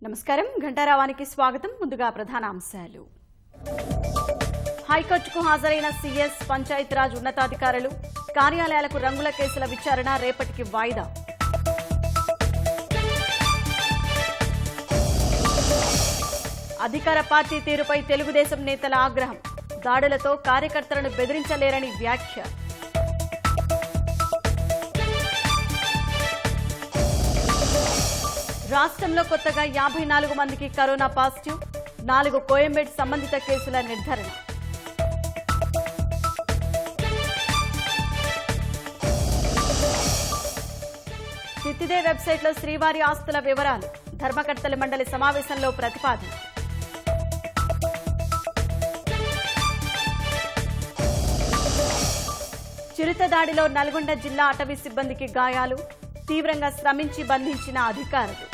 నమస్కారం ఘంటారావానికి స్వాగతం. ముందుగా ప్రధాన అంశాలు. హైకోర్టుకు హాజరైన సీఎస్, పంచాయతీరాజ్ ఉన్నతాధికారులు, కార్యాలయాలకు రంగుల కేసుల విచారణ రేపటికి వాయిదా. అధికార పార్టీ తీరుపై తెలుగుదేశం నేతల ఆగ్రహం, దాడులతో కార్యకర్తలను బెదిరించలేరని వ్యాఖ్య. రాష్ట్రంలో కొత్తగా 54 మందికి కరోనా పాజిటివ్, 4 కోయంబేడ్ సంబంధిత కేసుల నిర్ధారణ. తిత్తిదే వెబ్సైట్లో శ్రీవారి ఆస్తుల వివరాలు, ధర్మకర్తల మండలి సమావేశంలో ప్రతిపాదన. చిరుత దాడిలో నల్గొండ జిల్లా అటవీ సిబ్బందికి గాయాలు, తీవ్రంగా శ్రమించి బంధించిన అధికారులు.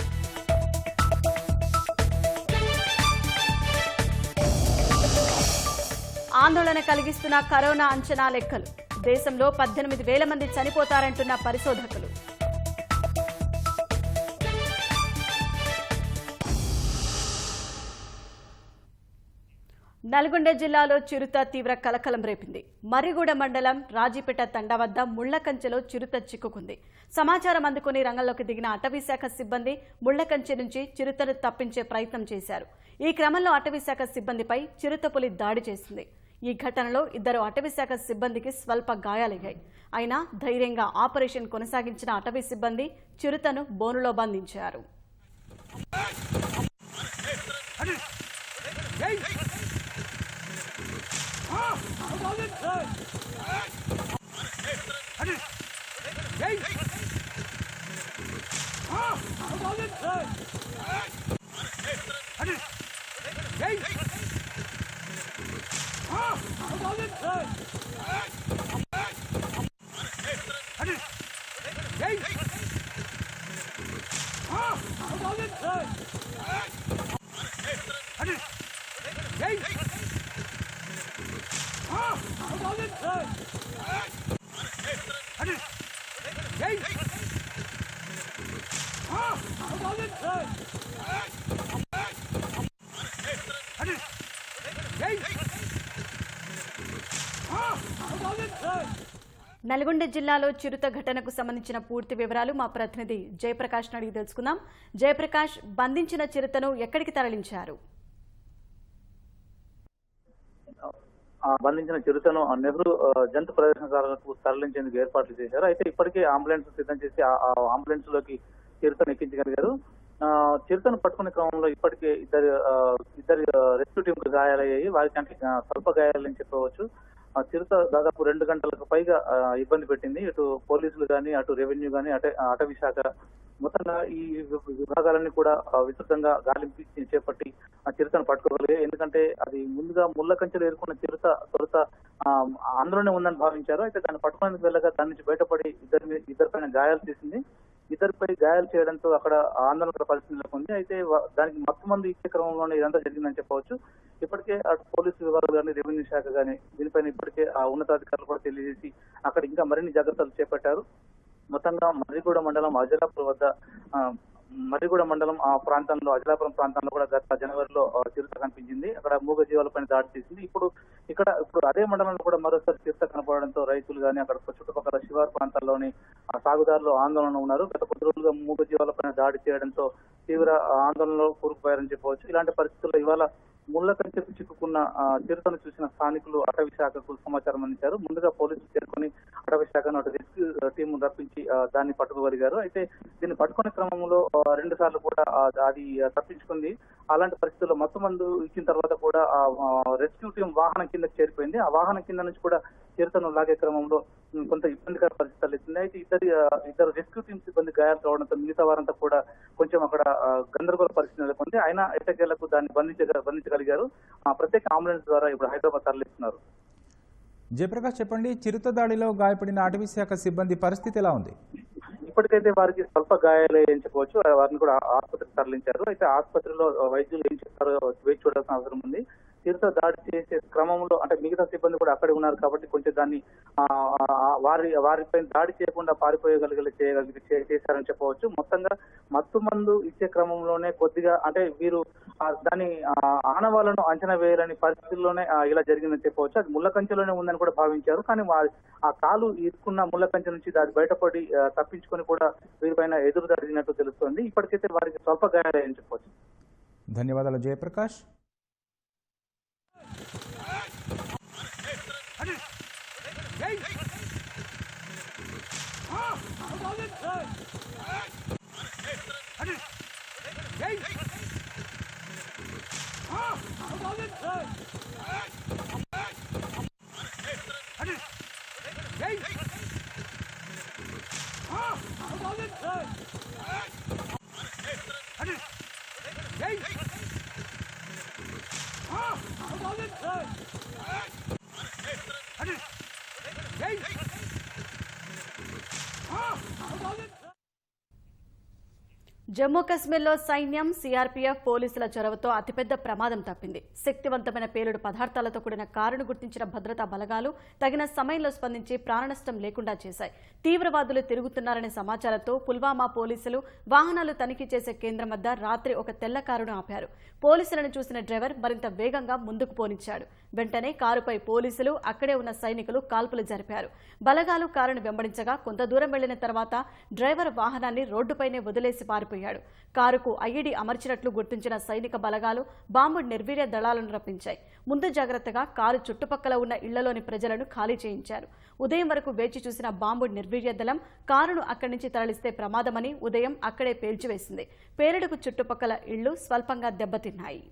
ఆందోళన కలిగిస్తున్న కరోనా అంచనా లెక్కలు, దేశంలో 18,000 మంది చనిపోతారంటున్న పరిశోధకులు. నల్గొండ జిల్లాలో చిరుత తీవ్ర కలకలం రేపింది. మర్రిగూడ మండలం రాజీపేట తండా వద్ద ముళ్లకంచెలో చిరుత చిక్కుకుంది. సమాచారం అందుకుని రంగంలోకి దిగిన అటవీశాఖ సిబ్బంది ముళ్లకంచె నుంచి చిరుతను తప్పించే ప్రయత్నం చేశారు. ఈ క్రమంలో అటవీశాఖ సిబ్బందిపై చిరుతపులి దాడి చేసింది. ఈ ఘటనలో 2 అటవీశాఖ సిబ్బందికి స్వల్ప గాయాలయ్యాయి. అయినా ధైర్యంగా ఆపరేషన్ కొనసాగించిన అటవీ సిబ్బంది చిరుతను బోనులో బంధించారు. నల్గొండ జిల్లాలో చిరుత ఘటనకు సంబంధించిన పూర్తి వివరాలు మా ప్రతినిధి జయప్రకాష్ అడిగి తెలుసుకుందాం. జయప్రకాష్, బంధించిన చిరుతను ఎక్కడికి తరలించారు? బంధించిన చిరుతను నెహ్రూ జంతు ప్రదర్శనశాలకు తరలించేందుకు ఏర్పాట్లు చేశారు. అయితే ఇప్పటికే అంబులెన్స్ సిద్ధం చేసి ఆ అంబులెన్స్ లోకి చిరుతను ఎక్కించగలిగారు. చిరుతను పట్టుకునే క్రమంలో ఇప్పటికే ఇద్దరు రెస్క్యూ టీంకు గాయాలయ్యాయి. వారికి అంటే స్వల్ప గాయాలని చెప్పవచ్చు. చిరుత దాదాపు 2 గంటలకు పైగా ఇబ్బంది పెట్టింది. ఇటు పోలీసులు కానీ, అటు రెవెన్యూ కానీ, అటవీ శాఖ మొత్తంగా ఈ విభాగాలన్నీ కూడా విస్తృతంగా గాలింపు చేపట్టి ఆ చిరుతను పట్టుకోగలిగాయి. ఎందుకంటే అది ముందుగా ముళ్ళ కంచెలు ఎదుర్కొన్న చిరుత తొలుత అందులోనే ఉందని భావించారు. అయితే దాన్ని పట్టుకునేందుకు వెళ్ళగా దాని నుంచి బయటపడి ఇద్దరిపైన గాయాలు చేసింది. ఇద్దరిపై గాయాలు చేయడంతో అక్కడ ఆందోళన పరిస్థితి నెలకొంది. అయితే దానికి మొత్తం మంది ఇచ్చే క్రమంలోనే ఇదంతా జరిగిందని చెప్పవచ్చు. ఇప్పటికే అటు పోలీసు విభాగాలు కానీ, రెవెన్యూ శాఖ కానీ దీనిపైన ఇప్పటికే ఆ ఉన్నతాధికారులు కూడా తెలియజేసి అక్కడ ఇంకా మరిన్ని జాగ్రత్తలు చేపట్టారు. మొత్తంగా మర్రిగూడ మండలం ఆ ప్రాంతంలో అజలాపురం ప్రాంతంలో కూడా గత జనవరిలో చిరుత కనిపించింది. అక్కడ మూగ జీవాలపైన దాడి చేసింది. ఇప్పుడు అదే మండలంలో కూడా మరోసారి చిరుత కనపడడంతో రైతులు కానీ, అక్కడ చుట్టుపక్కల శివారు ప్రాంతాల్లోని సాగుదారులు ఆందోళన ఉన్నారు. గత కొద్ది రోజులుగా మూగ జీవాలపైన దాడి చేయడంతో తీవ్ర ఆందోళనలో కూరుకుపోయారని చెప్పవచ్చు. ఇలాంటి పరిస్థితుల్లో ఇవాళ ముళ్ళ కంచెకు చిక్కుకున్న చిరుతను చూసిన స్థానికులు అటవీ శాఖకు సమాచారం అందించారు. ముందుగా పోలీసులు చేరుకుని అటవీ శాఖను అటు రెస్క్యూ టీం రప్పించి దాన్ని పట్టుకోగలిగారు. అయితే దీన్ని పట్టుకునే క్రమంలో 2 సార్లు కూడా అది తప్పించుకుంది. అలాంటి పరిస్థితుల్లో మొత్తం మందు ఇచ్చిన తర్వాత కూడా రెస్క్యూ టీం వాహనం కిందకి చేరిపోయింది. ఆ వాహనం కింద నుంచి కూడా చిరుతను లాగే క్రమంలో కొంత ఇబ్బందికర పరిస్థితులు ఇచ్చింది. అయితే ఇద్దరు రెస్క్యూ టీం సిబ్బంది గాయాలు కావడంతో మిగతా వారంతా కూడా కొంచెం అక్కడ గందరగోళ పరిస్థితి నెలకొంది. అయినా ఎట్టకేలకు దాన్ని బంధించగలిగారు. ప్రత్యేక అంబులెన్స్ ద్వారా ఇప్పుడు హైదరాబాద్ తరలిస్తున్నారు. జయప్రకాష్, చెప్పండి, చిరుత దాడిలో గాయపడిన అటవీ శాఖ సిబ్బంది పరిస్థితి ఎలా ఉంది? ఇప్పటికైతే వారికి స్వల్ప గాయాలే అని చెప్పవచ్చు. వారిని కూడా ఆసుపత్రికి తరలించారు. అయితే ఆసుపత్రిలో వైద్యులు ఏం చెప్తారో వేచి చూడాల్సిన అవసరం ఉంది. చిరుత దాడి చేసే క్రమంలో అంటే మిగతా సిబ్బంది కూడా అక్కడే ఉన్నారు కాబట్టి కొంచెం దాన్ని వారిపై దాడి చేయకుండా చేశారని చెప్పవచ్చు. మొత్తంగా మత్తు మందు ఇచ్చే క్రమంలోనే కొద్దిగా అంటే వీరు దాని ఆనవాళ్లను అంచనా వేయాలని పరిస్థితుల్లోనే ఇలా జరిగిందని చెప్పవచ్చు. అది ముళ్ళ కంచెలోనే ఉందని కూడా భావించారు. కానీ ఆ కాలు ఇరుక్కున్న ముళ్ళ కంచె నుంచి దాడి బయటపడి తప్పించుకొని కూడా వీరిపైన ఎదురు జరిగినట్టు తెలుస్తోంది. ఇప్పటికైతే వారికి స్వల్ప గాయాలని చెప్పవచ్చు. ధన్యవాదాలు జయప్రకాష్. జమ్మూ కశ్మీర్లో సైన్యం, సీఆర్పీఎఫ్, పోలీసుల చొరవతో అతిపెద్ద ప్రమాదం తప్పింది. శక్తివంతమైన పేలుడు పదార్థాలతో కూడిన కారును గుర్తించిన భద్రతా బలగాలు తగిన సమయంలో స్పందించి ప్రాణనష్టం లేకుండా చేశాయి. తీవ్రవాదులు తిరుగుతున్నారనే సమాచారంతో పుల్వామా పోలీసులు వాహనాలు తనిఖీ చేసే కేంద్రం వద్ద రాత్రి ఒక తెల్ల కారును ఆపారు. పోలీసులను చూసిన డ్రైవర్ మరింత వేగంగా ముందుకు పోనిచ్చాడు. వెంటనే కారుపై పోలీసులు, అక్కడే ఉన్న సైనికులు కాల్పులు జరిపారు. బలగాలు కారును వెంబడించగా కొంత దూరం వెళ్లిన తర్వాత డ్రైవర్ వాహనాన్ని రోడ్డుపైనే వదిలేసి పారిపోయాడు. కారుకు ఐఈడీ అమర్చినట్లు గుర్తించిన సైనిక బలగాలు బాంబు నిర్వీర్య దళాలను రప్పించాయి. ముందు జాగ్రత్తగా కారు చుట్టుపక్కల ఉన్న ఇళ్లలోని ప్రజలను ఖాళీ చేయించారు. ఉదయం వరకు వేచి చూసిన బాంబు నిర్వీర్య దళం కారును అక్కడి నుంచి తరలిస్తే ప్రమాదమని ఉదయం అక్కడే పేల్చివేసింది. పేలుడుకు చుట్టుపక్కల ఇళ్లు స్వల్పంగా దెబ్బతిన్నాయి.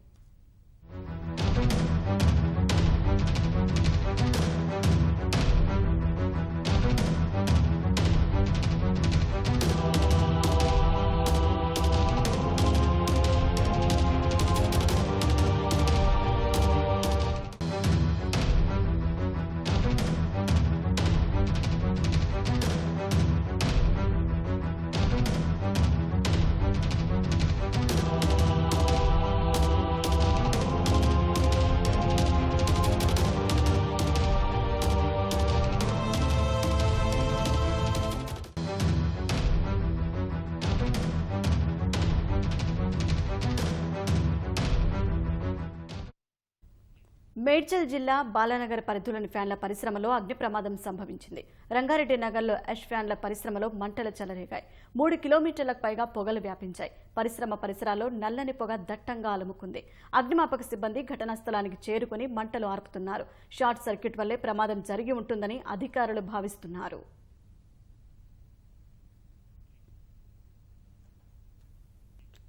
మేడ్చల్ జిల్లా బాలానగర్ పరిధిలోని ఫ్యాన్ల పరిశ్రమలో అగ్ని ప్రమాదం సంభవించింది. రంగారెడ్డి నగర్లో యష్ ఫ్యాన్ల పరిశ్రమలో మంటలు చెలరేగాయి. 3 కిలోమీటర్లకు పైగా పొగలు వ్యాపించాయి. పరిశ్రమ పరిసరాల్లో నల్లని పొగ దట్టంగా అలుముకుంది. అగ్నిమాపక సిబ్బంది ఘటనా స్థలానికి చేరుకుని మంటలు ఆర్పుతున్నారు. షార్ట్ సర్క్యూట్ వల్లే ప్రమాదం జరిగి ఉంటుందని అధికారులు భావిస్తున్నారు.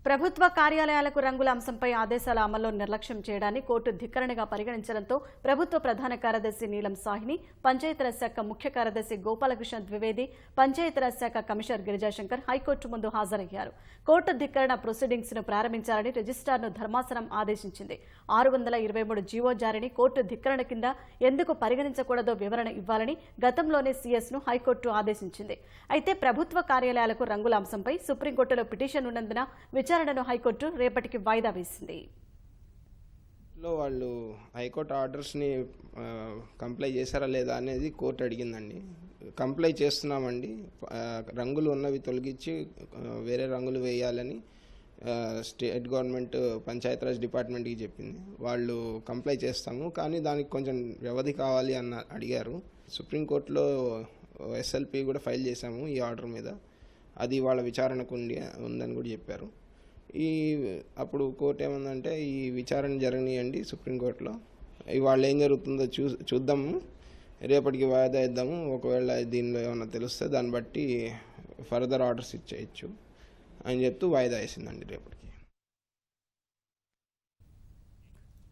ప్రభుత్వ కార్యాలయాలకు రంగుల అంశంపై ఆదేశాల అమల్లో నిర్లక్ష్యం చేయడాన్ని కోర్టు ధిక్కరణగా పరిగణించడంతో ప్రభుత్వ ప్రధాన కార్యదర్శి నీలం సాహ్ని, పంచాయతీరాజ్ శాఖ ముఖ్య కార్యదర్శి గోపాలకృష్ణ ద్వివేది, పంచాయతీరాజ్ శాఖ కమిషనర్ గిరిజాశంకర్ హైకోర్టు ముందు హాజరయ్యారు. కోర్టు ధిక్కరణ ప్రొసీడింగ్స్ ను ప్రారంభించాలని రిజిస్ట్రార్ను ధర్మాసనం ఆదేశించింది. 623 జీవో జారీని కోర్టు ధిక్కరణ కింద ఎందుకు పరిగణించకూడదో వివరణ ఇవ్వాలని గతంలోనే సీఎస్ ను హైకోర్టు ఆదేశించింది. అయితే ప్రభుత్వ కార్యాలయాలకు రంగుల అంశంపై సుప్రీంకోర్టులో పిటిషన్ ఉన్నందున విచారణను హైకోర్టు రేపటికి వాయిదా వేసింది. వాళ్ళు హైకోర్టు ఆర్డర్స్ని కంప్లై చేశారా లేదా అనేది కోర్టు అడిగిందండి. కంప్లై చేస్తున్నామండి, రంగులు ఉన్నవి తొలగించి వేరే రంగులు వేయాలని స్టేట్ గవర్నమెంట్ పంచాయతీరాజ్ డిపార్ట్మెంట్కి చెప్పింది. వాళ్ళు కంప్లై చేస్తాము, కానీ దానికి కొంచెం వ్యవధి కావాలి అడిగారు. సుప్రీంకోర్టులో ఎస్ఎల్పి కూడా ఫైల్ చేశాము ఈ ఆర్డర్ మీద. అది వాళ్ళ విచారణకు ఉందని కూడా చెప్పారు. అప్పుడు కోర్టు ఏమందంటే ఈ విచారణ జరగనియండి సుప్రీంకోర్టులో, ఇవాళ ఏం జరుగుతుందో చూద్దాము, రేపటికి వాయిదా ఇద్దాము, ఒకవేళ దీనిలో ఏమైనా తెలిస్తే దాన్ని బట్టి ఫర్దర్ ఆర్డర్స్ ఇచ్చేయచ్చు అని చెప్తూ వాయిదా వేసిందండి రేపటికి.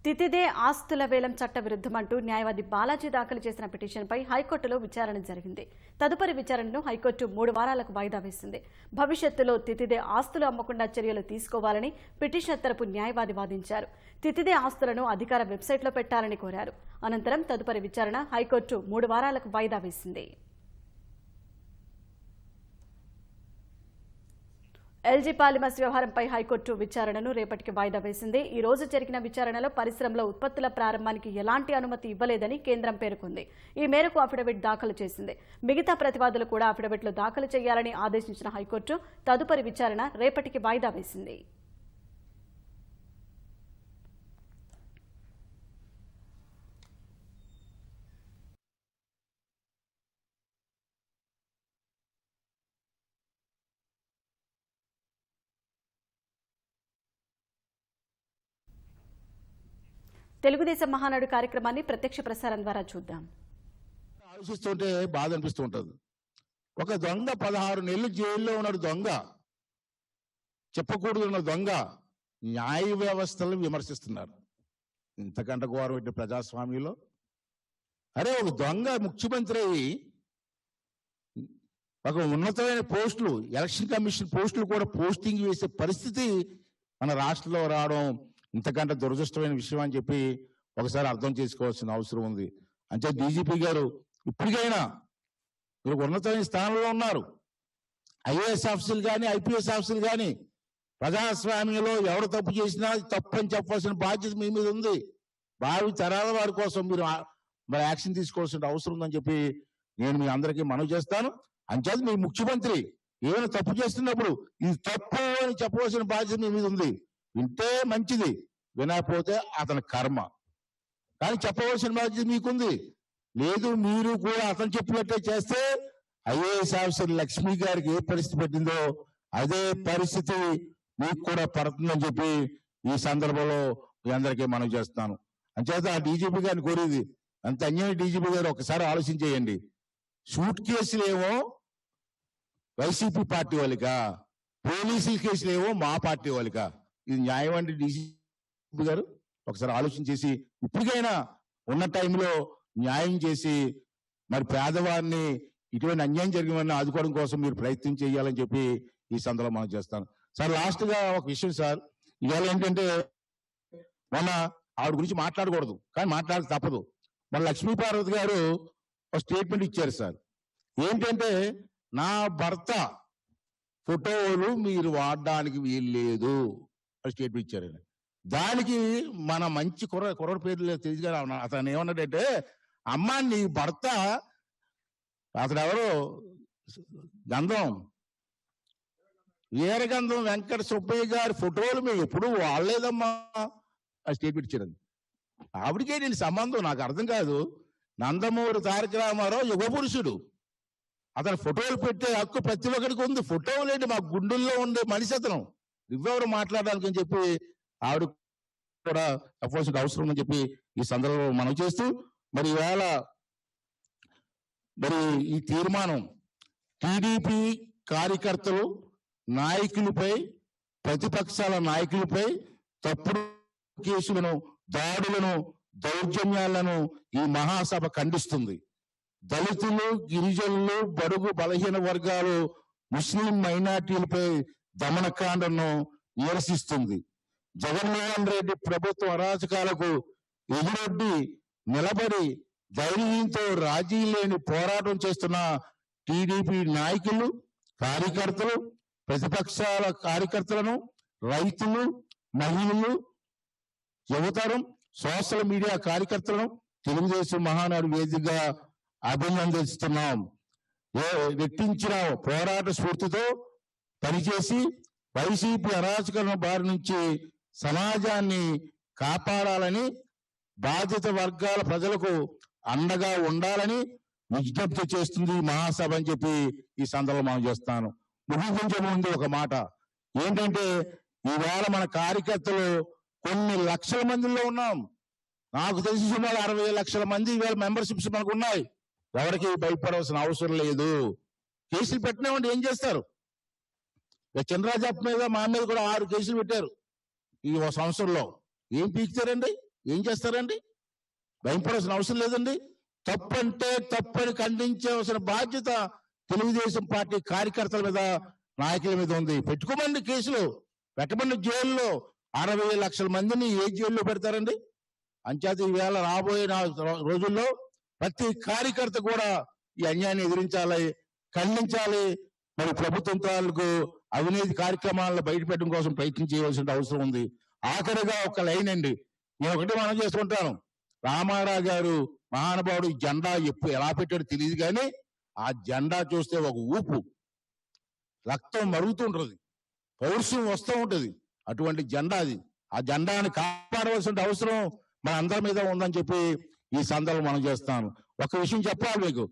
తితిదే ఆస్తుల వేలం చట్ట విరుద్ధమంటూ న్యాయవాది బాలాజీ దాఖలు చేసిన పిటిషన్పై హైకోర్టులో విచారణ జరిగింది. తదుపరి విచారణను హైకోర్టు 3 వారాలకు వాయిదా వేసింది. భవిష్యత్తులో తితిదే ఆస్తులు అమ్మకుండా చర్యలు తీసుకోవాలని పిటిషనర్ తరపు న్యాయవాది వాదించారు. తితిదే ఆస్తులను అధికార వెబ్సైట్లో పెట్టాలని కోరారు. అనంతరం తదుపరి విచారణ హైకోర్టు 3 వారాలకు వాయిదా వేసింది. ఎల్జీ పాలిమర్స్ వ్యవహారంపై హైకోర్టు విచారణను రేపటికి వాయిదా వేసింది. ఈ రోజు జరిగిన విచారణలో పరిశ్రమలో ఉత్పత్తుల ప్రారంభానికి ఎలాంటి అనుమతి ఇవ్వలేదని కేంద్రం పేర్కొంది. ఈ మేరకు అఫిడవిట్ దాఖలు చేసింది. మిగతా ప్రతివాదులు కూడా అఫిడవిట్లు దాఖలు చేయాలని ఆదేశించిన హైకోర్టు తదుపరి విచారణ రేపటికి వాయిదా వేసింది. తెలుగుదేశం మహానాడు కార్యక్రమాన్ని ప్రత్యక్ష ప్రసారం ద్వారా చూద్దాం. ఆలోచిస్తుంటే బాధ అనిపిస్తూ ఉంటుంది. ఒక దొంగ 16 నెలలు జైల్లో ఉన్నాడు. దొంగ, చెప్పకూడదు ఉన్న దొంగ న్యాయ వ్యవస్థలను విమర్శిస్తున్నారు. ఇంతకంటే ఘోరం ఏంటి ప్రజాస్వామ్యంలో? అరే, ఒక దొంగ ముఖ్యమంత్రి అయ్యి ఒక ఉన్నతమైన పోస్టులు, ఎలక్షన్ కమిషన్ పోస్టులు కూడా పోస్టింగ్ వేసే పరిస్థితి మన రాష్ట్రంలో రావడం ఇంతకంటే దురదృష్టమైన విషయం అని చెప్పి ఒకసారి అర్థం చేసుకోవాల్సిన అవసరం ఉంది. అంటే డీజీపీ గారు ఇప్పటికైనా మీరు ఉన్నతమైన స్థానంలో ఉన్నారు. ఐఏఎస్ ఆఫీసులు కానీ ఐపీఎస్ ఆఫీసులు కానీ ప్రజాస్వామ్యంలో ఎవరు తప్పు చేసినా తప్పు అని చెప్పాల్సిన బాధ్యత మీ మీద ఉంది. భావి తరాల వారి కోసం మీరు మరి యాక్షన్ తీసుకోవాల్సిన అవసరం ఉందని చెప్పి నేను మీ అందరికీ మనవి చేస్తాను. అంచేత మీ ముఖ్యమంత్రి ఏమైనా తప్పు చేస్తున్నప్పుడు ఇది తప్పు అని చెప్పవలసిన బాధ్యత మీ మీద ఉంది. వింటే మంచిది, వినకపోతే అతని కర్మ. కానీ చెప్పవలసిన బాధ్యత మీకుంది. లేదు, మీరు కూడా అతను చెప్పినట్టే చేస్తే ఐఏఎస్ ఆఫీసర్ లక్ష్మి గారికి ఏ పరిస్థితి పెట్టిందో అదే పరిస్థితి మీకు కూడా పడుతుందని చెప్పి ఈ సందర్భంలో మీ అందరికీ మనవి చేస్తున్నాను. అంచేత ఆ డీజీపీ గారిని కోరేది, అంత అన్యాయం డీజీపీ గారు ఒకసారి ఆలోచించేయండి. షూట్ కేసులు ఏమో వైసీపీ పార్టీ వాళ్ళకా, పోలీసుల కేసులు ఏమో మా పార్టీ వాళ్ళకా? ఇది న్యాయం అండి డీజీపీ గారు? ఒకసారి ఆలోచన చేసి ఇప్పటికైనా ఉన్న టైంలో న్యాయం చేసి మరి పేదవారిని ఇటువంటి అన్యాయం జరిగిన ఆదుకోవడం కోసం మీరు ప్రయత్నం చేయాలని చెప్పి ఈ సందర్భంలో మనం చేస్తాను. సార్, లాస్ట్ గా ఒక విషయం సార్, ఇవాళ ఏంటంటే మొన్న ఆవిడ గురించి మాట్లాడకూడదు కానీ మాట్లాడక తప్పదు. మన లక్ష్మీపార్వతి గారు ఒక స్టేట్మెంట్ ఇచ్చారు సార్. ఏంటంటే నా భర్త ఫోటోలు మీరు వాడడానికి వీల్లేదు స్టేట్మెంట్ ఇచ్చారండి. దానికి మన మంచి కుర్ర పేర్లు తెలియదు. అతను ఏమన్నాడంటే, అమ్మ నీ భర్త అతను ఎవరు గంధం వీరగంధం వెంకట సుబ్బయ్య గారి ఫోటోలు మేము ఎప్పుడు వాడలేదమ్మా ఆ స్టేట్మెంట్ ఇచ్చారండి. ఆవిడికే నేను సంబంధం నాకు అర్థం కాదు. నందమూరి తారక రామారావు యుగ పురుషుడు, అతను ఫోటోలు పెట్టే హక్కు ప్రతి ఒక్కరికి ఉంది. ఫోటోలు ఏంటి, మా గుండెల్లో ఉండే మనిషి అతను. నువ్వెవరు మాట్లాడడానికి అని చెప్పి ఆవిడ కూడా చెప్పవలసిన అవసరం ఉందని చెప్పి ఈ సందర్భంలో మనం చేస్తూ, మరి ఇవాళ మరి ఈ తీర్మానం టీడీపీ కార్యకర్తలు నాయకులపై, ప్రతిపక్షాల నాయకులపై తప్పుడు కేసులను, దాడులను, దౌర్జన్యాలను ఈ మహాసభ ఖండిస్తుంది. దళితులు, గిరిజనులు, బడుగు బలహీన వర్గాలు, ముస్లిం మైనార్టీలపై దమనకాండను నిరసిస్తుంది. జగన్మోహన్ రెడ్డి ప్రభుత్వ అరాచకాలకు ఎదురొడ్డి నిలబడి ధైర్యంతో రాజీ లేని పోరాటం చేస్తున్న టీడీపీ నాయకులు, కార్యకర్తలు, ప్రతిపక్షాల కార్యకర్తలను, రైతులు, మహిళలు, యువతరం, సోషల్ మీడియా కార్యకర్తలను తెలుగుదేశం మహానాడు వేదికగా అభినందిస్తున్నాం. రెట్టించిన పోరాట స్ఫూర్తితో పనిచేసి వైసీపీ అరాచకాల బారి నుంచి సమాజాన్ని కాపాడాలని, బాధిత వర్గాల ప్రజలకు అండగా ఉండాలని విజ్ఞప్తి చేస్తుంది మహాసభ అని చెప్పి ఈ సందర్భంలో మనం చేస్తాను. ముగించే ముందు ఒక మాట ఏంటంటే, ఈవేళ మన కార్యకర్తలు కొన్ని లక్షల మందిలో ఉన్నాం. నాకు తెలిసి సుమారు 60 లక్షల మంది ఈవేళ మెంబర్షిప్స్ మనకు ఉన్నాయి. ఎవరికి భయపడవలసిన అవసరం లేదు. కేసులు పెట్టినామంటే ఏం చేస్తారు? చంద్రరాజప్ప మీద, మా మీద కూడా 6 కేసులు పెట్టారు ఈ సంవత్సరంలో. ఏం పీకుతారండి? ఏం చేస్తారండి? భయపడాల్సిన అవసరం లేదండి. తప్పంటే తప్పని ఖండించవలసిన బాధ్యత తెలుగుదేశం పార్టీ కార్యకర్తల మీద, నాయకుల మీద ఉంది. పెట్టుకోమండి కేసులు, పెట్టమండి జైల్లో. 60 లక్షల మందిని ఏ జైల్లో పెడతారండి? అంచేత ఈవేళ రాబోయే రోజుల్లో ప్రతి కార్యకర్త కూడా ఈ అన్యాయాన్ని ఎదిరించాలి, ఖండించాలి. మరి ప్రభుత్వం తాలూకు అవినీతి కార్యక్రమాలను బయటపెట్టడం కోసం ప్రయత్నం చేయవలసిన అవసరం ఉంది. ఆఖరిగా ఒక లైన్ అండి, నేను ఒకటి మనం చేసుకుంటాను. రామారావు గారు మహానుభావుడు జెండా ఎప్పుడు ఎలా పెట్టాడో తెలియదు, కానీ ఆ జెండా చూస్తే ఒక ఊపు, రక్తం మరుగుతుంటుంది, పౌరుషం వస్తూ ఉంటుంది. అటువంటి జెండా అది. ఆ జెండాని కాపాడవలసిన అవసరం మన అందరి మీద ఉందని చెప్పి ఈ సందర్భం మనం చేస్తాను. ఒక విషయం చెప్పాలి మీకు,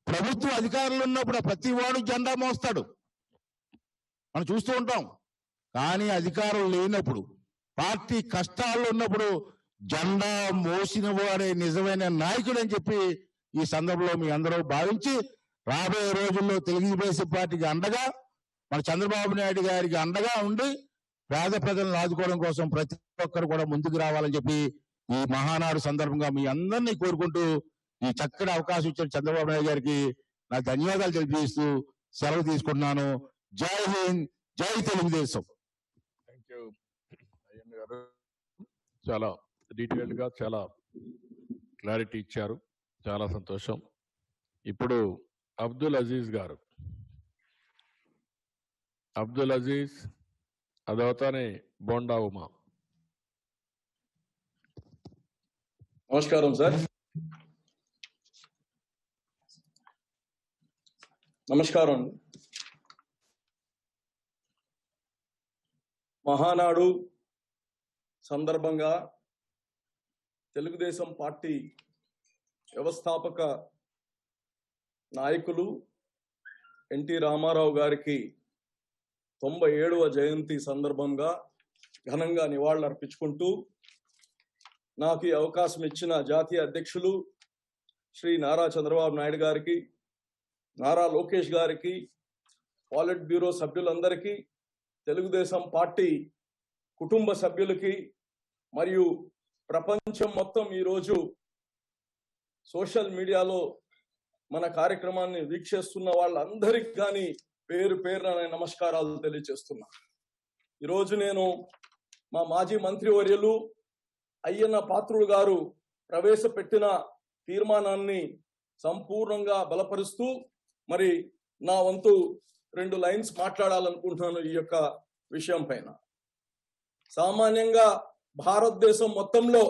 ప్రభుత్వ అధికారులు ఉన్నప్పుడు ప్రతి వాడు జెండా మోస్తాడు, మనం చూస్తూ ఉంటాం. కానీ అధికారులు లేనప్పుడు, పార్టీ కష్టాల్లో ఉన్నప్పుడు జెండా మోసిన వాడే నిజమైన నాయకుడు అని చెప్పి ఈ సందర్భంలో మీ అందరూ భావించి రాబోయే రోజుల్లో తెలుగుదేశం పార్టీకి అండగా, మన చంద్రబాబు నాయుడు గారికి అండగా ఉండి పేద ప్రజలను ఆదుకోవడం కోసం ప్రతి ఒక్కరు కూడా ముందుకు రావాలని చెప్పి ఈ మహానాడు సందర్భంగా మీ అందరినీ కోరుకుంటూ ఈ చక్కటి అవకాశం ఇచ్చిన చంద్రబాబు నాయుడు గారికి నా ధన్యవాదాలు తెలియజేస్తూ సెలవు తీసుకుంటున్నాను. జై హింద్, జై తెలుగుదేశం. థ్యాంక్ యూ అయ్యన్న గారు, చాలా డీటెయిల్డ్ గా చాలా క్లారిటీ ఇచ్చారు, చాలా సంతోషం. ఇప్పుడు అబ్దుల్ అజీజ్ గారు. అబ్దుల్ అజీజ్, అదవుతానే బోండా ఉమా. నమస్కారం సార్. నమస్కారం. మహానాడు సందర్భంగా తెలుగుదేశం పార్టీ వ్యవస్థాపక నాయకులు ఎన్టీ రామారావు గారికి 97వ జయంతి సందర్భంగా ఘనంగా నివాళులర్పించుకుంటూ నాకు ఈ అవకాశం ఇచ్చిన జాతీయ అధ్యక్షులు శ్రీ నారా చంద్రబాబు నాయుడు గారికి, నారా లోకేష్ గారికి, పాలిట్ బ్యూరో సభ్యులందరికీ, తెలుగుదేశం పార్టీ కుటుంబ సభ్యులకి మరియు ప్రపంచం మొత్తం ఈరోజు సోషల్ మీడియాలో మన కార్యక్రమాన్ని వీక్షిస్తున్న వాళ్ళందరికీ కానీ పేరు పేరున నమస్కారాలు తెలియజేస్తున్నా. ఈరోజు నేను మా మాజీ మంత్రివర్యులు అయ్యన్న పాత్రుడు గారు ప్రవేశపెట్టిన తీర్మానాన్ని సంపూర్ణంగా బలపరుస్తూ మరి నా వంతు 2 లైన్స్ మాట్లాడాలనుకుంటున్నాను ఈ యొక్క విషయం పైన. సామాన్యంగా భారతదేశం మొత్తంలో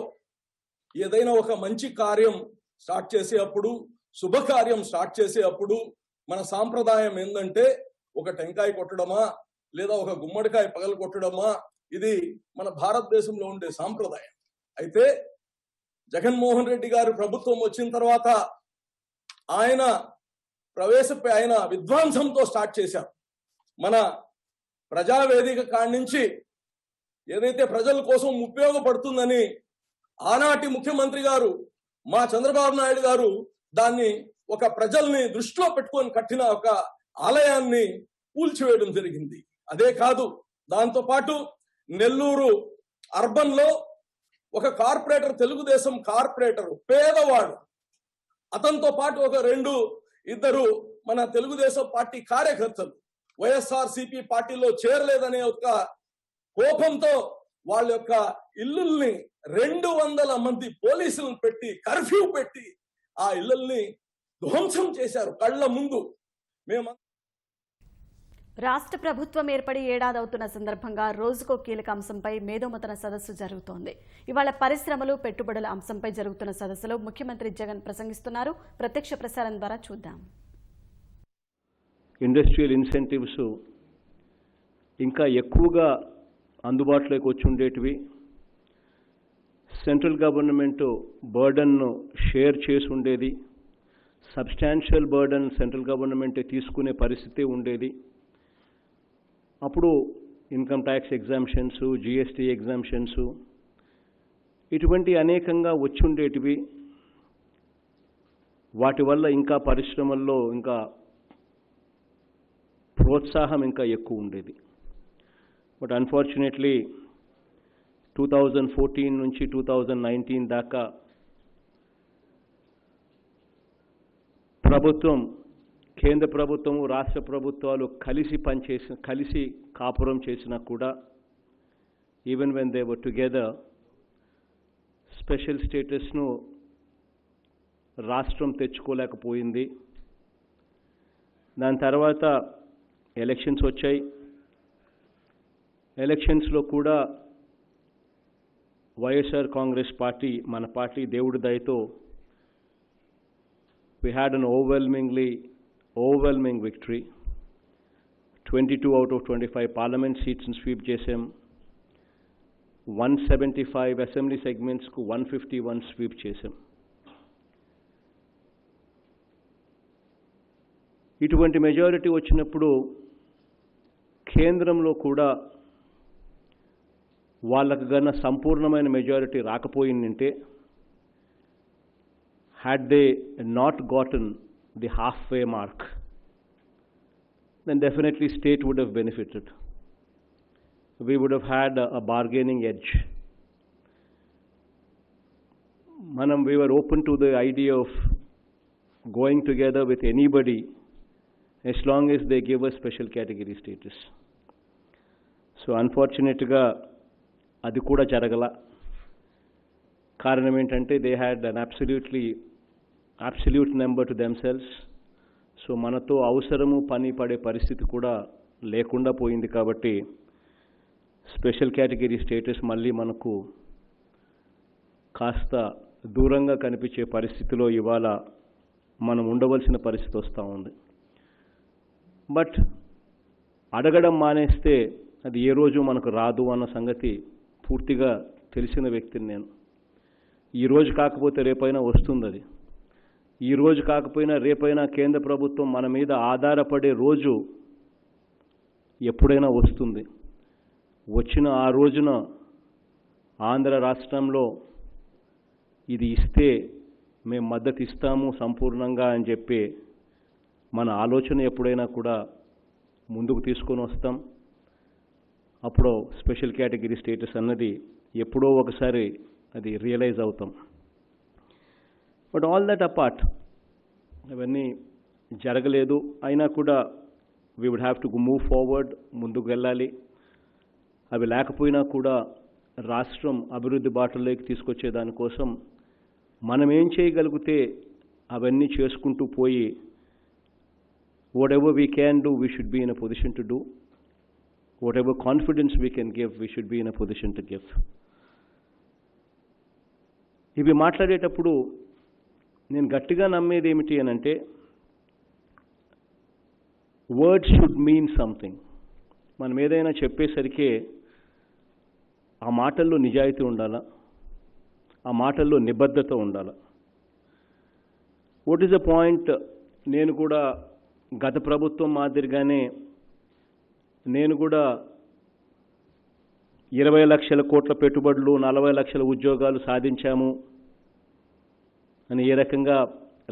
ఏదైనా ఒక మంచి కార్యం స్టార్ట్ చేసేటప్పుడు, శుభకార్యం స్టార్ట్ చేసేటప్పుడు మన సాంప్రదాయం ఏంటంటే ఒక టెంకాయ కొట్టడమా లేదా ఒక గుమ్మడికాయ పగలు కొట్టడమా, ఇది మన భారతదేశంలో ఉండే సాంప్రదాయం. అయితే జగన్మోహన్ రెడ్డి గారు ప్రభుత్వం వచ్చిన తర్వాత ఆయన ఆయన విధ్వంసంతో స్టార్ట్ చేశారు. మన ప్రజావేదిక కాడి నుంచి ఏదైతే ప్రజల కోసం ఉపయోగపడుతుందని ఆనాటి ముఖ్యమంత్రి గారు మా చంద్రబాబు నాయుడు గారు దాన్ని ఒక ప్రజల్ని దృష్టిలో పెట్టుకొని కట్టిన ఒక ఆలయాన్ని కూల్చివేయడం జరిగింది. అదే కాదు, దాంతో పాటు నెల్లూరు అర్బన్ లో ఒక కార్పొరేటర్, తెలుగుదేశం కార్పొరేటర్, పేదవాడు, అతనితో పాటు ఒక 2-2 మన తెలుగుదేశం పార్టీ కార్యకర్తలు వైఎస్ఆర్సీపీ పార్టీలో చేరలేదనే ఒక కోపంతో వాళ్ళ యొక్క ఇల్లుల్ని 200 మంది పోలీసులను పెట్టి కర్ఫ్యూ పెట్టి ఆ ఇళ్లల్ని ధ్వంసం చేశారు కళ్ళ ముందు. మేము రాష్ట్ర ప్రభుత్వం ఏర్పడి ఏడాది అవుతున్న సందర్భంగా రోజుకో కీలక అంశంపై మేధోమథన సదస్సు జరుగుతోంది. ఇవాళ పరిశ్రమలు, పెట్టుబడుల అంశంపై జరుగుతున్న సదస్సులో ముఖ్యమంత్రి జగన్ ప్రసంగిస్తున్నారు. ప్రత్యక్ష ప్రసారం ద్వారా చూద్దాం. ఇండస్ట్రియల్ ఇన్సెంటివ్స్ ఇంకా ఎక్కువగా అందుబాటులోకి వచ్చి ఉండేటివి, సెంట్రల్ గవర్నమెంట్ బర్డన్ను షేర్ చేసి ఉండేది, సబ్స్టాన్షియల్ బర్డన్ సెంట్రల్ గవర్నమెంటే తీసుకునే పరిస్థితి ఉండేది. అప్పుడు income tax exemptions, GST exemptions ఇటువంటి అనేకంగా వచ్చి ఉండేటివి. వాటి వల్ల ఇంకా పరిశ్రమల్లో ఇంకా ప్రోత్సాహం ఇంకా ఎక్కువ ఉండేది. బట్ అన్ఫార్చునేట్లీ 2014 నుంచి 2019 దాకా ప్రభుత్వం, కేంద్ర ప్రభుత్వము, రాష్ట్ర ప్రభుత్వాలు కలిసి కాపురం చేసినా కూడా even when they were together special స్టేటస్ను రాష్ట్రం తెచ్చుకోలేకపోయింది. దాని తర్వాత ఎలక్షన్స్ వచ్చాయి. ఎలక్షన్స్లో కూడా వైఎస్ఆర్ కాంగ్రెస్ పార్టీ, మన పార్టీ దేవుడి దయతో we had an overwhelming victory. 22 out of 25 parliament seats in sweep చేసాం. 175 అసెంబ్లీ సెగ్మెంట్స్కు 151 స్వీప్ చేసాం. ఇటువంటి మెజారిటీ వచ్చినప్పుడు కేంద్రంలో కూడా వాళ్ళకు గన సంపూర్ణమైన majority రాకపోయిందంటే, had they not gotten the halfway mark, then definitely state would have benefited. We would have had a bargaining edge. We were open to the idea of going together with anybody as long as they give us special category status. So unfortunately, అది కూడా జరగల. కారణం ఏంటంటే they had an absolute number to themselves. So మనతో అవసరము పని పడే పరిస్థితి కూడా లేకుండా పోయింది. కాబట్టి స్పెషల్ కేటగిరీ స్టేటస్ మళ్ళీ మనకు కాస్త దూరంగా కనిపించే పరిస్థితిలో ఇవాళ మనం ఉండవలసిన పరిస్థితి వస్తూ ఉంది. బట్ అడగడం మానేస్తే అది ఏ రోజు మనకు రాదు అన్న సంగతి పూర్తిగా తెలిసిన వ్యక్తిని నేను. ఈరోజు కాకపోతే రేపైనా వస్తుంది. అది ఈరోజు కాకపోయినా రేపైనా కేంద్ర ప్రభుత్వం మన మీద ఆధారపడే రోజు ఎప్పుడైనా వస్తుంది. వచ్చిన ఆ రోజున ఆంధ్ర రాష్ట్రంలో ఇది ఇస్తే మేము మద్దతు ఇస్తాము సంపూర్ణంగా అని చెప్పి మన ఆలోచన ఎప్పుడైనా కూడా ముందుకు తీసుకొని వస్తాం. అప్పుడు స్పెషల్ కేటగిరీ స్టేటస్ అన్నది ఎప్పుడో ఒకసారి అది రియలైజ్ అవుతాం. బట్ ఆల్ దట్ అపార్ట్ అవన్నీ జరగలేదు. అయినా కూడా we would have to move forward, ముందుకు వెళ్ళాలి. అవి లేకపోయినా కూడా రాష్ట్రం అభివృద్ధి బాటలోకి తీసుకొచ్చే దానికోసం మనం ఏం చేయగలిగితే అవన్నీ చేసుకుంటూ పోయి whatever we can do, we should be in a position to do. Whatever confidence we can give, we should be in a position to give. ఇవి మాట్లాడేటప్పుడు నేను గట్టిగా నమ్మేది ఏమిటి అని అంటే, వర్డ్స్ షుడ్ మీన్ సంథింగ్. మనం ఏదైనా చెప్పేసరికి ఆ మాటల్లో నిజాయితీ ఉండాలా, ఆ మాటల్లో నిబద్ధత ఉండాలా. What is the point? నేను కూడా గత ప్రభుత్వం మాదిరిగానే నేను కూడా 20 లక్షల కోట్ల పెట్టుబడులు, 40 లక్షల ఉద్యోగాలు సాధించాము అని ఏ రకంగా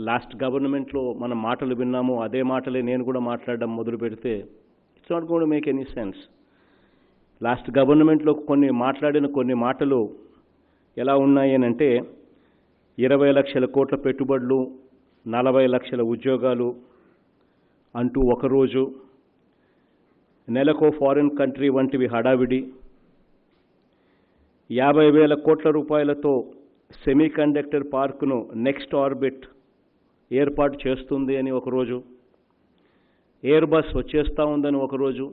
లాస్ట్ గవర్నమెంట్లో మనం మాటలు విన్నాము, అదే మాటలే నేను కూడా మాట్లాడడం మొదలు పెడితే it's not going to make any sense. Last గవర్నమెంట్లో మాట్లాడిన కొన్ని మాటలు ఎలా ఉన్నాయి అని అంటే, 20 లక్షల కోట్ల పెట్టుబడులు, 40 లక్షల ఉద్యోగాలు అంటూ ఒకరోజు, నెలకో ఫారిన్ కంట్రీ వంటివి హడావిడి, 50,000 కోట్ల రూపాయలతో సెమీ కండక్టర్ పార్కును నెక్స్ట్ ఆర్బిట్ ఏర్పాటు చేస్తుంది అని ఒకరోజు, ఎయిర్ బస్ వచ్చేస్తూ ఉందని ఒకరోజు,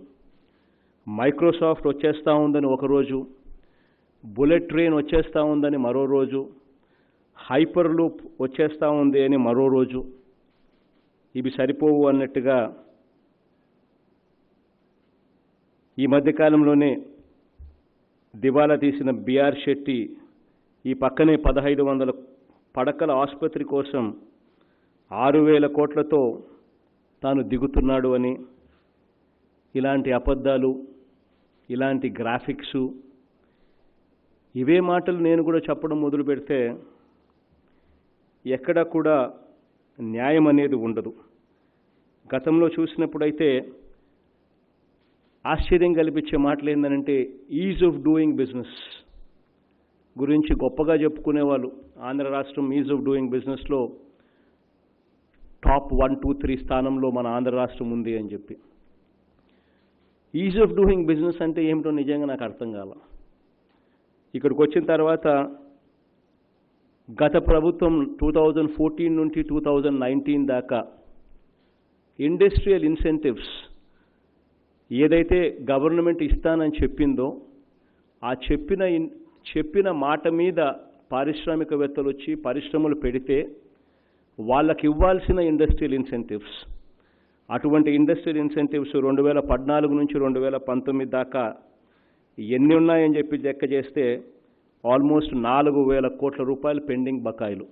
మైక్రోసాఫ్ట్ వచ్చేస్తూ ఉందని ఒకరోజు, బుల్లెట్ ట్రైన్ వచ్చేస్తూ ఉందని మరో రోజు, హైపర్ లూప్ వచ్చేస్తూ ఉంది అని మరో రోజు. ఇవి సరిపోవు అన్నట్టుగా ఈ మధ్యకాలంలోనే దివాలా తీసిన బిఆర్ శెట్టి ఈ పక్కనే 1500 పడకల ఆసుపత్రి కోసం 6,000 కోట్లతో తాను దిగుతున్నాడు అని, ఇలాంటి అబద్ధాలు, ఇలాంటి గ్రాఫిక్సు, ఇవే మాటలు నేను కూడా చెప్పడం మొదలు పెడితే ఎక్కడా కూడా న్యాయం అనేది ఉండదు. గతంలో చూసినప్పుడైతే ఆశ్చర్యం కల్పించే మాటలు ఏంటంటే, ఈజ్ ఆఫ్ డూయింగ్ బిజినెస్ గురించి గొప్పగా చెప్పుకునేవాళ్ళు. ఆంధ్ర రాష్ట్రం ఈజ్ ఆఫ్ డూయింగ్ బిజినెస్లో టాప్ 1, 2, 3 స్థానంలో మన ఆంధ్ర రాష్ట్రం ఉంది అని చెప్పి. ఈజ్ ఆఫ్ డూయింగ్ బిజినెస్ అంటే ఏమిటో నిజంగా నాకు అర్థం కాల. ఇక్కడికి వచ్చిన తర్వాత గత ప్రభుత్వం 2014 నుండి 2019 దాకా ఇండస్ట్రియల్ ఇన్సెంటివ్స్ ఏదైతే గవర్నమెంట్ ఇస్తానని చెప్పిందో ఆ చెప్పిన మాట మీద పారిశ్రామికవేత్తలు వచ్చి పరిశ్రమలు పెడితే వాళ్ళకి ఇవ్వాల్సిన ఇండస్ట్రియల్ ఇన్సెంటివ్స్, అటువంటి ఇండస్ట్రియల్ ఇన్సెంటివ్స్ 2014 నుంచి 2019 దాకా ఎన్ని ఉన్నాయని చెప్పి లెక్క చేస్తే ఆల్మోస్ట్ 4,000 కోట్ల రూపాయలు పెండింగ్ బకాయిలు.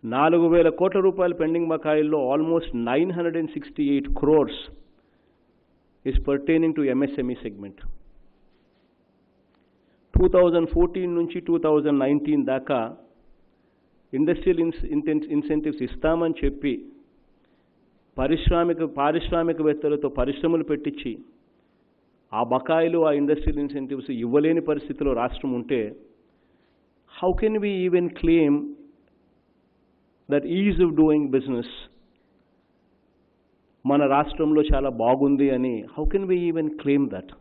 4,000 కోట్ల రూపాయలు pending బకాయిల్లో almost 968 crores is pertaining to MSME segment. 2014 నుంచి 2019 దాకా ఇండస్ట్రియల్ ఇన్సెంటివ్స్ ఇస్తామని చెప్పి పారిశ్రామికవేత్తలతో పరిశ్రమలు పెట్టించి ఆ బకాయిలు ఆ ఇండస్ట్రియల్ ఇన్సెంటివ్స్ ఇవ్వలేని పరిస్థితిలో రాష్ట్రం ఉంటే how can we even claim that ease of doing business మన రాష్ట్రంలో చాలా బాగుంది అని how can we even claim that?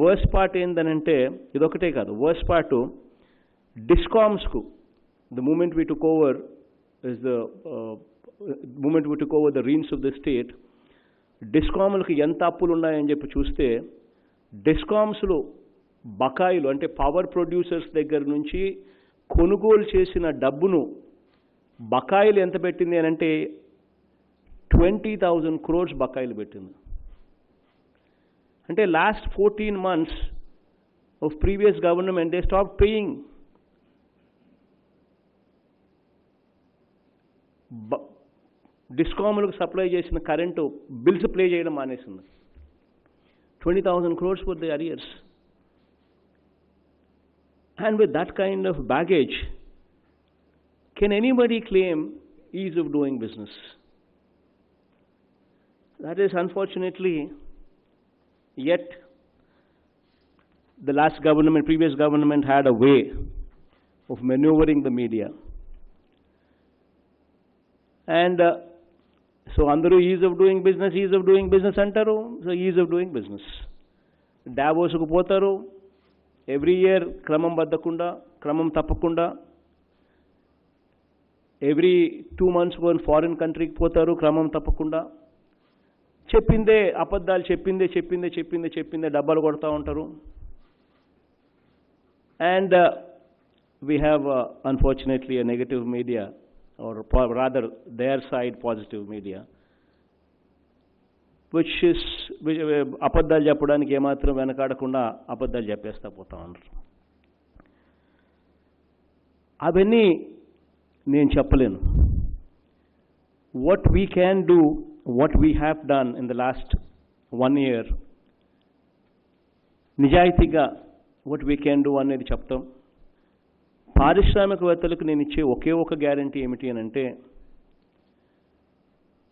Worst part ఏందనంటే ఇదొకటే కాదు, వర్స్ట్ పార్ట్ డిస్కామ్స్కు the moment we took over the reins of the state, డిస్కామ్లకు ఎంత అప్పులు ఉన్నాయని చెప్పి చూస్తే డిస్కామ్స్లో బకాయిలు అంటే పవర్ ప్రొడ్యూసర్స్ దగ్గర నుంచి కొనుగోలు చేసిన డబ్బును బకాయిలు ఎంత పెట్టింది అని అంటే 20,000 crores బకాయిలు పెట్టింది. అంటే last 14 months of previous government they stopped paying. డిస్కామ్లకు సప్లై చేసిన కరెంటు బిల్స్ ప్లే చేయడం మానేసింది. 20,000 crores for the arrears. And with that kind of baggage, can anybody claim ease of doing business? That is unfortunately yet the previous government had a way of maneuvering the media. And so అందరూ ease of doing business అంటారు. So ease of doing business. డావోస్కు పోతారు every year క్రమం తప్పకుండా. Every 2 months foreign కంట్రీకి పోతారు క్రమం తప్పకుండా. చెప్పిందే అబద్ధాలు చెప్పిందే డబ్బాలు కొడతా ఉంటారు. And we have unfortunately a negative media, or rather their side positive media, which అబద్ధాలు చెప్పడానికి ఏమాత్రం వెనకాడకుండా అబద్ధాలు చెప్పేస్తా పోతా ఉన్నారు. అవన్నీ నేను చెప్పలేను. What we can do, what we have done in the last 1 year, నిజాయితీగా what we can do అనేది చెప్తాం. పారిశ్రామికవేత్తలకు నేను ఇచ్చే ఒకే ఒక గ్యారంటీ ఏమిటి అని అంటే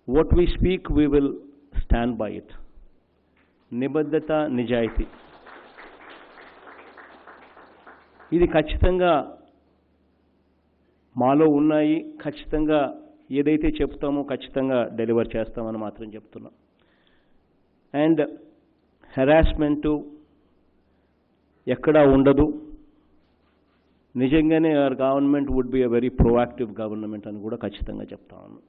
what we speak we will stand by it. నిబద్ధత, నిజాయితీ, ఇది ఖచ్చితంగా మాలో ఉన్నాయి. ఖచ్చితంగా ఏదైతే చెప్తామో ఖచ్చితంగా డెలివర్ చేస్తామని మాత్రం చెప్తున్నాం. అండ్ హెరాస్మెంటు ఎక్కడా ఉండదు. నిజంగానే our government would be a very proactive government అని కూడా ఖచ్చితంగా చెప్తా ఉన్నాను.